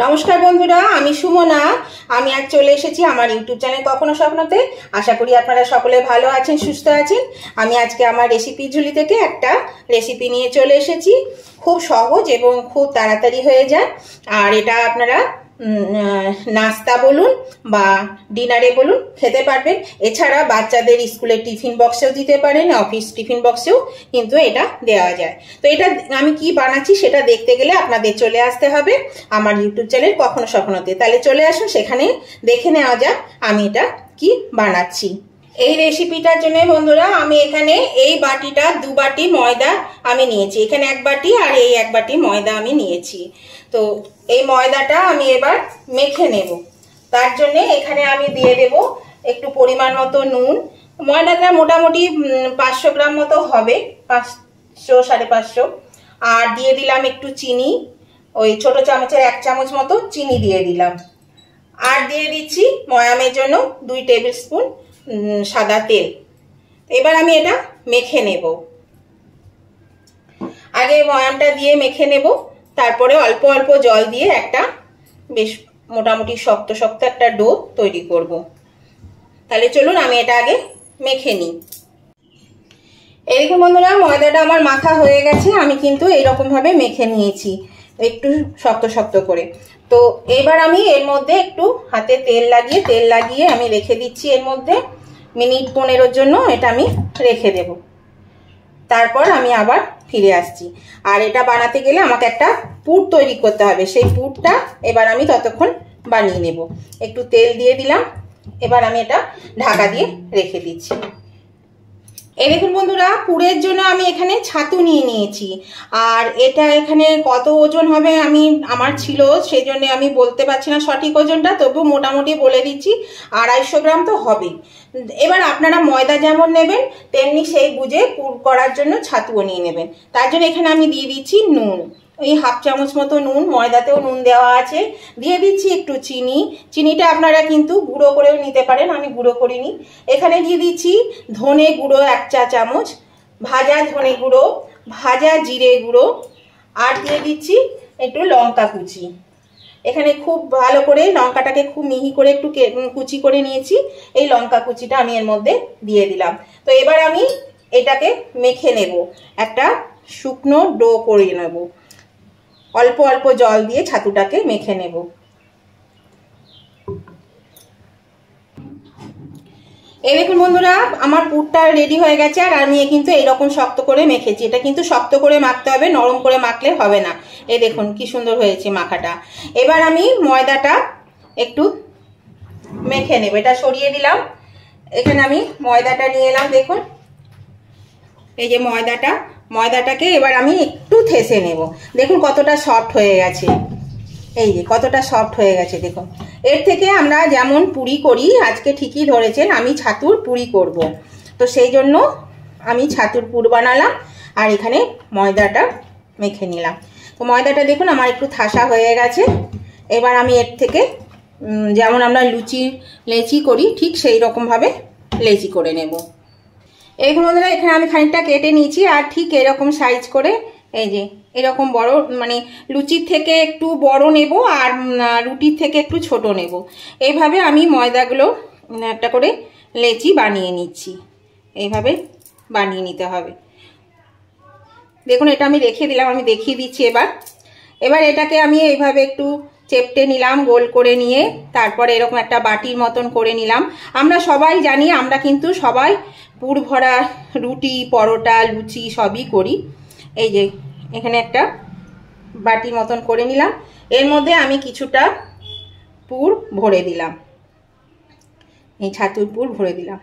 নমস্কার বন্ধুরা, আমি সুমনা। আমি আজ চলে এসেছি আমার ইউটিউব চ্যানেল কখনো স্বপ্নতে। আশা করি আপনারা সকলে ভালো আছেন, সুস্থ আছেন। আমি আজকে আমার রেসিপি ঝুলি থেকে একটা রেসিপি নিয়ে চলে এসেছি। খুব সহজ এবং খুব তাড়াতাড়ি হয়ে যায়। আর এটা আপনারা নাস্তা বলুন বা ডিনারে বলুন খেতে পারবেন। এছাড়া বাচ্চাদের স্কুলের টিফিন বক্সেও দিতে পারেন, অফিস টিফিন বক্সেও কিন্তু এটা দেওয়া যায়। তো এটা আমি কি বানাচ্ছি সেটা দেখতে গেলে আপনাদের চলে আসতে হবে আমার ইউটিউব চ্যানেল কখনো স্বপ্নতে। তাহলে চলে আসুন, সেখানে দেখে নেওয়া যাক আমি এটা কি বানাচ্ছি। এই রেসিপিটার জন্য বন্ধুরা আমি এখানে এই বাটিটা 2 বাটি ময়দা আমি নিয়েছি। এখানে 1 বাটি আর এই 1 বাটি ময়দা আমি নিয়েছি। তো এই ময়দাটা আমি এবার মেখে নেব। তার জন্য এখানে আমি দিয়ে দেব একটু পরিমাণ মতো নুন। ময়দাটা মোটামুটি 500 গ্রাম মতো হবে, 500 550। আর দিয়ে দিলাম একটু চিনি, ওই ছোট চামচের 1 চামচ মতো চিনি দিয়ে দিলাম। আর দিয়ে দিচ্ছি ময়ামের জন্য 2 টেবিল স্পুন সাদা তেল। এবার আমি এটা মেখে নেব। আগে ময়ামটা দিয়ে মেখে নেব, তারপরে অল্প অল্প জল দিয়ে একটা বেশ মোটামুটি শক্ত শক্ত একটা ডো তৈরি করব। তাহলে চলুন আমি এটা আগে মেখে নিই। এই দেখুন বন্ধুরা, ময়দাটা আমার মাখা হয়ে গেছে। আমি কিন্তু এইরকম ভাবে মেখে নিয়েছি, একটু শক্ত শক্ত করে। তো এবার আমি এর মধ্যে একটু হাতে তেল লাগিয়ে আমি রেখে দিচ্ছি। এর মধ্যে মিনিট 15 জন্য এটা আমি রেখে দেব। তারপর আমি আবার ফিরে আসছি। আর এটা বানাতে গেলে আমাকে একটা পুর তৈরি করতে হবে। সেই পুরটা এবার আমি ততক্ষণ বানিয়ে নেব। একটু তেল দিয়ে দিলাম। এবার আমি এটা ঢাকা দিয়ে রেখে দিচ্ছি। এই দেখুন বন্ধুরা, পুরের জন্য আমি এখানে ছাতু নিয়ে নিয়েছি। আর এটা এখানে কত ওজন হবে আমার ছিল, সেই জন্য আমি বলতে পারছি না সঠিক ওজনটা, তবু মোটামুটি বলে দিচ্ছি 250 গ্রাম তো হবে। এবার আপনারা ময়দা যেমন নেবেন তেমনি সেই বুঝে পুর করার জন্য ছাতুও নিয়ে নেবেন। তার জন্য এখানে আমি দিয়ে দিচ্ছি নুন, ওই 1/2 চামচ মতো নুন। ময়দাতেও নুন দেওয়া আছে। দিয়ে দিচ্ছি একটু চিনি। চিনিটা আপনারা কিন্তু গুঁড়ো করেও নিতে পারেন, আমি গুঁড়ো করিনি। এখানে দিয়ে দিচ্ছি ধনে গুঁড়ো 1 চা চামচ, ভাজা ধনে গুঁড়ো, ভাজা জিরে গুঁড়ো। আর দিয়ে দিচ্ছি একটু লঙ্কা কুচি। এখানে খুব ভালো করে লঙ্কাটাকে খুব মিহি করে একটু কুচি করে নিয়েছি। এই লঙ্কা কুচিটা আমি এর মধ্যে দিয়ে দিলাম। তো এবার আমি এটাকে মেখে নেব, একটা শুকনো ডো করে নেব। অল্প অল্প জল দিয়ে ছাতুটাকে মেখে নেব। এই দেখুন বন্ধুরা, আমার পুরটা রেডি হয়ে গেছে। আর আমি কিন্তু এইরকম শক্ত করে মেখেছি। এটা কিন্তু শক্ত করে মাখতে হবে, নরম করে মাখলে হবে না। এই দেখুন কি সুন্দর হয়েছে মাখাটা। এবার আমি ময়দাটা একটু মেখে নেব। এটা সরিয়ে দিলাম। এখানে আমি ময়দাটা নিয়ে এলাম। দেখুন এই যে ময়দাটাকে এবার আমি একটু থেসে নেব। দেখুন কতটা সফট হয়ে গেছে। এই যে কতটা সফট হয়ে গেছে দেখুন। এর থেকে আমরা যেমন পুরি করি, আজকে ঠিকই ধরেছেন আমি ছাতুর পুরি করব। তো সেই জন্য আমি ছাতুর পুর বানালাম আর এখানে ময়দাটা মেখে নিলাম। তো ময়দাটা দেখুন আমার একটু ঠাসা হয়ে গেছে। এবার আমি এর থেকে যেমন আমরা লেচি করি ঠিক সেই রকমভাবে লেচি করে নেব। এইগুলো বন্ধুরা এখানে আমি খানিকটা কেটে নিয়েছি। আর ঠিক এরকম সাইজ করে, এই যে এরকম বড়, মানে লুচির থেকে একটু বড় নেব আর রুটির থেকে একটু ছোট নেব। এইভাবে আমি ময়দাগুলো একটা করে লেচি বানিয়ে নিচ্ছি। এইভাবে বানিয়ে নিতে হবে। দেখুন এটা আমি রেখে দিলাম, আমি দেখিয়ে দিচ্ছি। এবার এটাকে আমি এইভাবে একটু চেপটে নিলাম, গোল করে নিয়ে তারপরে এরকম একটা বাটির মতন করে নিলাম। আমরা সবাই জানি, আমরা কিন্তু সবাই পুর ভরা রুটি, পরোটা, লুচি সবই করি। এই যে এখানে একটা বাটির মতন করে নিলাম। এর মধ্যে আমি কিছুটা পুর ভরে দিলাম, এই ছাতুর পুর ভরে দিলাম।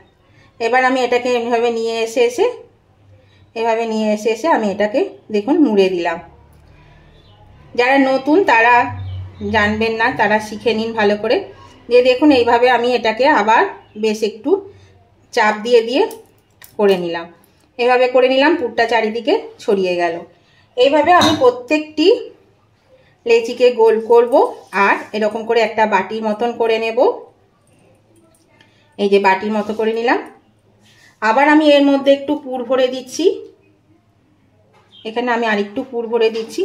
এবার আমি এটাকে এভাবে নিয়ে এসে আমি এটাকে দেখুন মুড়ে দিলাম। যারা নতুন তারা জানবেন না, তারা শিখে নিন ভালো করে। যে দেখুন এইভাবে আমি এটাকে আবার বেশ একটু চাপ দিয়ে করে নিলাম। এভাবে করে নিলাম, পুরটা চারিদিকে ছড়িয়ে গেল। এইভাবে আমি প্রত্যেকটি লেচিকে গোল করব আর এরকম করে একটা বাটির মতন করে নেব। এই যে বাটির মতো করে নিলাম। আবার আমি এর মধ্যে একটু পুর ভরে দিচ্ছি। এখানে আমি আরেকটু পুর ভরে দিচ্ছি।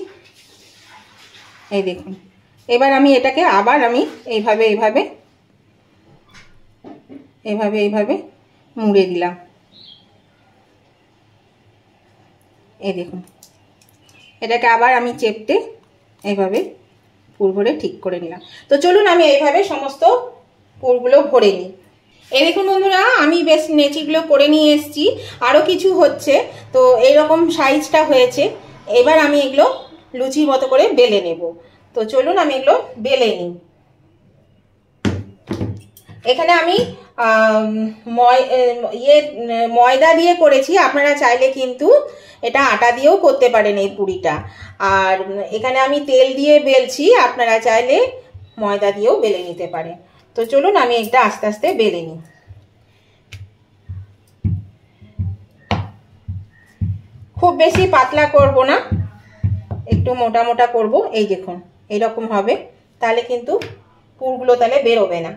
এই দেখুন এবার আমি এটাকে আবার আমি এইভাবে এইভাবে এইভাবে এইভাবে মুড়ে দিলাম। এই দেখুন, এটাকে আবার আমি চেপটে এইভাবে পুর ভরে ঠিক করে নিলাম। তো চলুন আমি এইভাবে সমস্ত পুরগুলো ভরে নিই। এই দেখুন বন্ধুরা, আমি বেশ নেচিগুলো করে নিয়ে এসেছি, আরও কিছু হচ্ছে। তো এইরকম সাইজটা হয়েছে। এবার আমি এগুলো লুচির মতো করে বেলে নেব। তো চলুন আমি এগুলো বেলে নিই। এখানে আমি ময়দা দিয়ে করেছি, আপনারা চাইলে কিন্তু এটা আটা দিয়েও করতে পারেন এই পুরিটা। আর এখানে আমি তেল দিয়ে বেলছি, আপনারা চাইলে ময়দা দিয়েও বেলে নিতে পারেন। তো চলুন আমি এটা আস্তে আস্তে বেলে নিই। খুব বেশি পাতলা করব না, একটু মোটা মোটা করব। এই দেখুন এইরকম হবে, তাহলে কিন্তু পুরগুলো তাহলে বেরোবে না।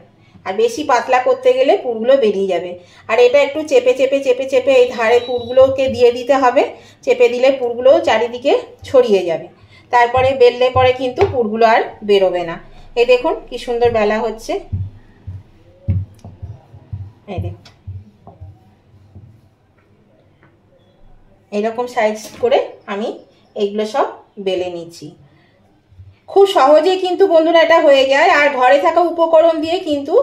আর বেশি পাতলা করতে গেলে পুরগুলো বেরিয়ে যাবে। আর এটা একটু চেপে চেপে চেপে চেপে এই ধারে পুরগুলোকে দিয়ে দিতে হবে। চেপে দিলে পুরগুলো চারিদিকে ছড়িয়ে যাবে। তারপরে বেললে পরে কিন্তু পুরগুলো আর বেরোবে না। এই দেখুন কি সুন্দর বেলা হচ্ছে। এই দেখুন এইরকম সাইজ করে আমি এইগুলো সব বেলে নিচ্ছি। খুব সহজে কিন্তু বন্ধুরা এটা হয়ে যায়। আর ঘরে থাকা উপকরণ দিয়ে কিন্তু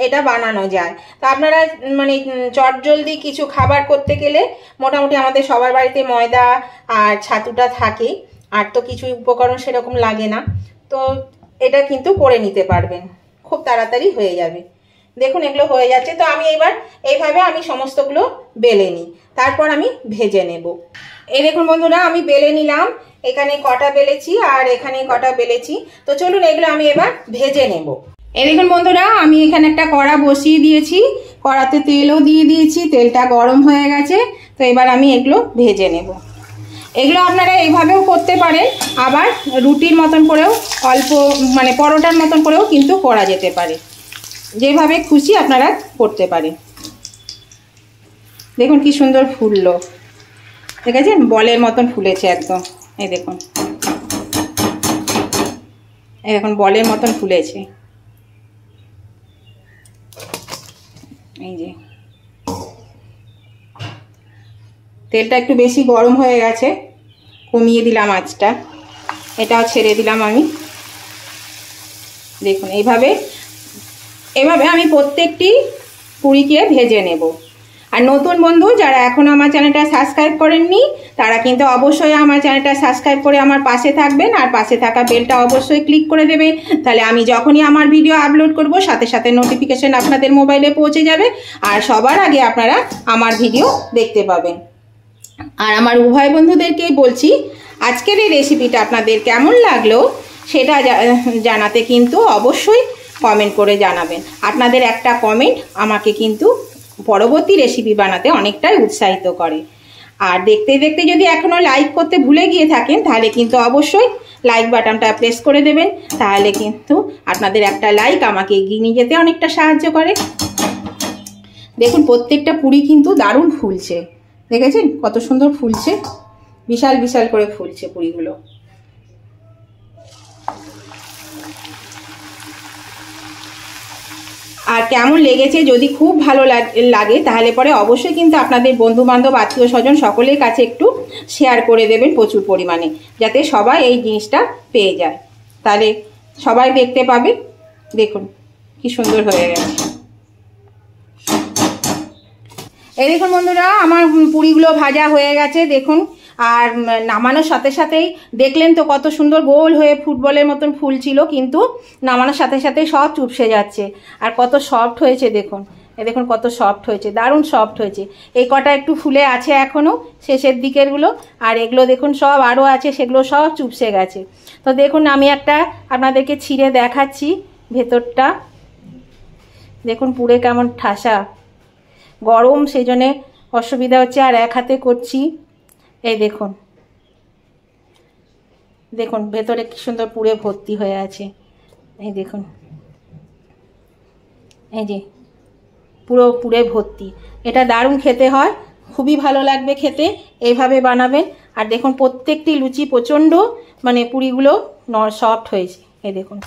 এটা বানানো যায়। তো আপনারা মানে চটজলদি কিছু খাবার করতে গেলে মোটামুটি আমাদের সবার বাড়িতে ময়দা আর ছাতুটা থাকে, আর তো কিছু উপকরণ সেরকম লাগে না। তো এটা কিন্তু করে নিতে পারবেন, খুব তাড়াতাড়ি হয়ে যাবে। দেখুন এগুলো হয়ে যাচ্ছে। তো আমি এবার এইভাবে আমি সমস্তগুলো বেলে নিই, তারপর আমি ভেজে নেব। এই দেখুন বন্ধুরা, আমি বেলে নিলাম। এখানে কটা বেলেছি আর এখানে কটা বেলেছি। তো চলুন এগুলো আমি এবার ভেজে নেব। এই দেখুন বন্ধুরা, আমি এখানে একটা কড়া বসিয়ে দিয়েছি, কড়াতে তেলও দিয়ে দিয়েছি, তেলটা গরম হয়ে গেছে। তো এবার আমি এগুলো ভেজে নেব। এগুলো আপনারা এইভাবেও করতে পারেন, আবার রুটির মতন করেও অল্প মানে পরোটার মতন করেও কিন্তু করা যেতে পারে। যেভাবে খুশি আপনারা করতে পারেন। দেখুন কি সুন্দর ফুললো, দেখেছেন বলের মতন ফুলেছে একদম। এই দেখুন, এই দেখুন বলের মতন ফুলেছে। এই যে তেলটা একটু বেশি গরম হয়ে গেছে, কমিয়ে দিলাম আঁচটা, এটাও ছেড়ে দিলাম আমি। দেখুন এইভাবে আমি প্রত্যেকটি পুরিকে ভেজে নেব। আর নতুন বন্ধু যারা এখনো আমার চ্যানেলটা সাবস্ক্রাইব করেননি, তারা কিন্তু অবশ্যই আমার চ্যানেলটা সাবস্ক্রাইব করে আমার পাশে থাকবেন। আর পাশে থাকা বেলটা অবশ্যই ক্লিক করে দেবে, তাহলে আমি যখনই আমার ভিডিও আপলোড করব সাথে সাথে নোটিফিকেশন আপনাদের মোবাইলে পৌঁছে যাবে, আর সবার আগে আপনারা আমার ভিডিও দেখতে পাবেন। আর আমার উভয় বন্ধুদেরকেই বলছি, আজকের এই রেসিপিটা আপনাদের কেমন লাগলো সেটা জানাতে কিন্তু অবশ্যই কমেন্ট করে জানাবেন। আপনাদের একটা কমেন্ট আমাকে কিন্তু পরবর্তী রেসিপি বানাতে অনেকটাই উৎসাহিত করে। আর দেখতে দেখতে যদি এখনও লাইক করতে ভুলে গিয়ে থাকেন, তাহলে কিন্তু অবশ্যই লাইক বাটনটা প্রেস করে দেবেন। তাহলে কিন্তু আপনাদের একটা লাইক আমাকে এগিয়ে নিয়ে যেতে অনেকটা সাহায্য করে। দেখুন প্রত্যেকটা পুরি কিন্তু দারুণ ফুলছে, দেখেছেন কত সুন্দর ফুলছে, বিশাল বিশাল করে ফুলছে পুরিগুলো। আর কেমন লেগেছে যদি খুব ভালো লাগে তাহলে পরে অবশ্যই কিন্তু আপনাদের বন্ধু বান্ধব আত্মীয় স্বজন সকলের কাছে একটু শেয়ার করে দেবেন প্রচুর পরিমাণে, যাতে সবাই এই জিনিসটা পেয়ে যায়, তাহলে সবাই দেখতে পাবে। দেখুন কি সুন্দর হয়ে গেছে। এই দেখুন বন্ধুরা, আমার পুরিগুলো ভাজা হয়ে গেছে দেখুন। আর নামানোর সাথে সাথেই দেখলেন তো কত সুন্দর গোল হয়ে ফুটবলের মতন ফুল ছিল, কিন্তু নামানোর সাথে সাথে সব চুপসে যাচ্ছে। আর কত সফট হয়েছে দেখুন, এই দেখুন কত সফট হয়েছে, দারুণ সফট হয়েছে। এই কটা একটু ফুলে আছে এখনও শেষের দিকেরগুলো, আর এগুলো দেখুন সব আরও আছে, সেগুলো সব চুপসে গেছে। তো দেখুন আমি একটা আপনাদেরকে ছিঁড়ে দেখাচ্ছি ভেতরটা, দেখুন পুরে কেমন ঠাসা, গরম সেই জন্যে অসুবিধা হচ্ছে। আর এক হাতে করছি, এই দেখুন দেখুন ভেতরে কি সুন্দর পুরে ভর্তি হয়ে আছে। এই দেখুন, এই যে পুরো পুরে ভর্তি। এটা দারুণ খেতে হয়, খুবই ভালো লাগবে খেতে, এইভাবে বানাবেন। আর দেখুন প্রত্যেকটি লুচি প্রচণ্ড মানে পুরিগুলো সফট হয়েছে, এই দেখুন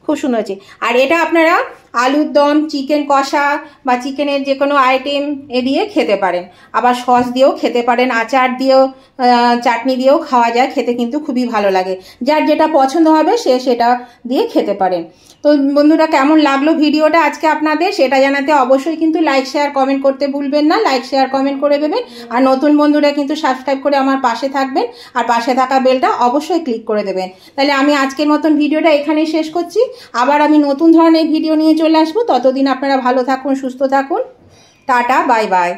খুব সুন্দর হয়েছে। আর এটা আপনারা আলুর দম, চিকেন কষা বা চিকেনের যে কোনো আইটেম এ দিয়ে খেতে পারেন, আবার সস দিয়েও খেতে পারেন, আচার দিয়েও, চাটনি দিয়েও খাওয়া যায়, খেতে কিন্তু খুবই ভালো লাগে। যার যেটা পছন্দ হবে সে সেটা দিয়ে খেতে পারেন। তো বন্ধুরা, কেমন লাগলো ভিডিওটা আজকে আপনাদের সেটা জানাতে অবশ্যই কিন্তু লাইক শেয়ার কমেন্ট করতে ভুলবেন না। লাইক শেয়ার কমেন্ট করে দেবেন। আর নতুন বন্ধুরা কিন্তু সাবস্ক্রাইব করে আমার পাশে থাকবেন, আর পাশে থাকা বেলটা অবশ্যই ক্লিক করে দেবেন। তাহলে আমি আজকের মতন ভিডিওটা এখানেই শেষ করছি। আবার আমি নতুন ধরনের ভিডিও নিয়ে চলে আসবো। ততদিন আপনারা ভালো থাকুন, সুস্থ থাকুন। Tata, bye bye.